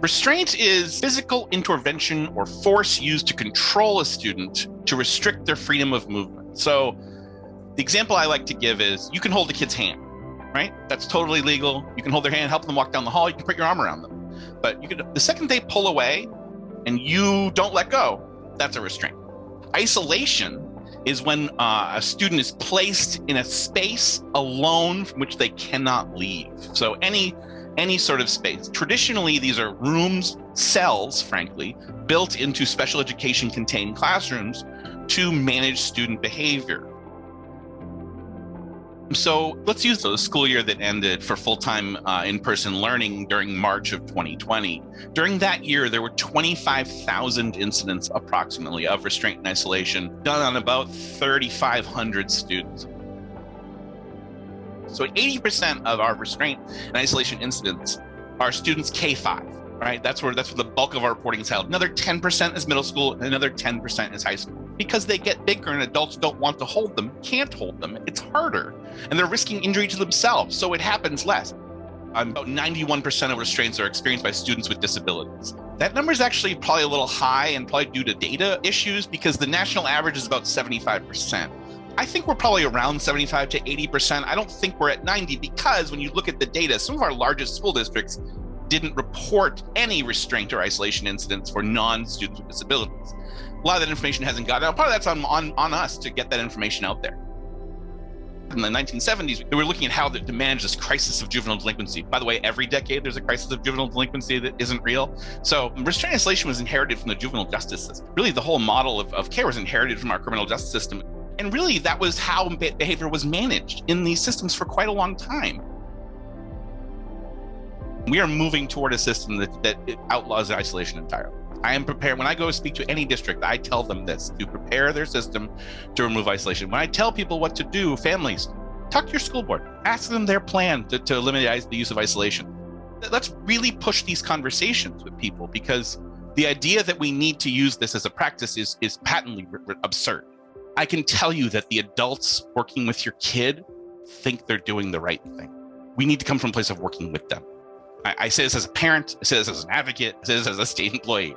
Restraint is physical intervention or force used to control a student to restrict their freedom of movement. So the example I like to give is you can hold a kid's hand, right? That's totally legal. You can hold their hand, help them walk down the hall. You can put your arm around them. But the second they pull away and you don't let go, that's a restraint. Isolation is when a student is placed in a space alone from which they cannot leave. So any sort of space. Traditionally, these are rooms, cells, frankly, built into special education contained classrooms to manage student behavior. So let's use the school year that ended for full-time in-person learning during March of 2020. During that year, there were 25,000 incidents approximately of restraint and isolation done on about 3,500 students. So 80% of our restraint and isolation incidents are students K-5, right? That's where the bulk of our reporting is held. Another 10% is middle school, and another 10% is high school. Because they get bigger and adults don't want to hold them, can't hold them, it's harder. And they're risking injury to themselves, so it happens less. About 91% of restraints are experienced by students with disabilities. That number is actually probably a little high and probably due to data issues because the national average is about 75%. I think we're probably around 75 to 80%. I don't think we're at 90 because when you look at the data, some of our largest school districts didn't report any restraint or isolation incidents for non-students with disabilities. A lot of that information hasn't gotten out. Part of that's on us to get that information out there. In the 1970s, we were looking at how to manage this crisis of juvenile delinquency. By the way, every decade there's a crisis of juvenile delinquency that isn't real. So restraint and isolation was inherited from the juvenile justice system. Really, the whole model of care was inherited from our criminal justice system. And really, that was how behavior was managed in these systems for quite a long time. We are moving toward a system that outlaws isolation entirely. I am prepared. When I go speak to any district, I tell them this, to prepare their system to remove isolation. When I tell people what to do, families, talk to your school board, ask them their plan to eliminate the use of isolation. Let's really push these conversations with people because the idea that we need to use this as a practice is patently absurd. I can tell you that the adults working with your kid think they're doing the right thing. We need to come from a place of working with them. I say this as a parent, I say this as an advocate, I say this as a state employee.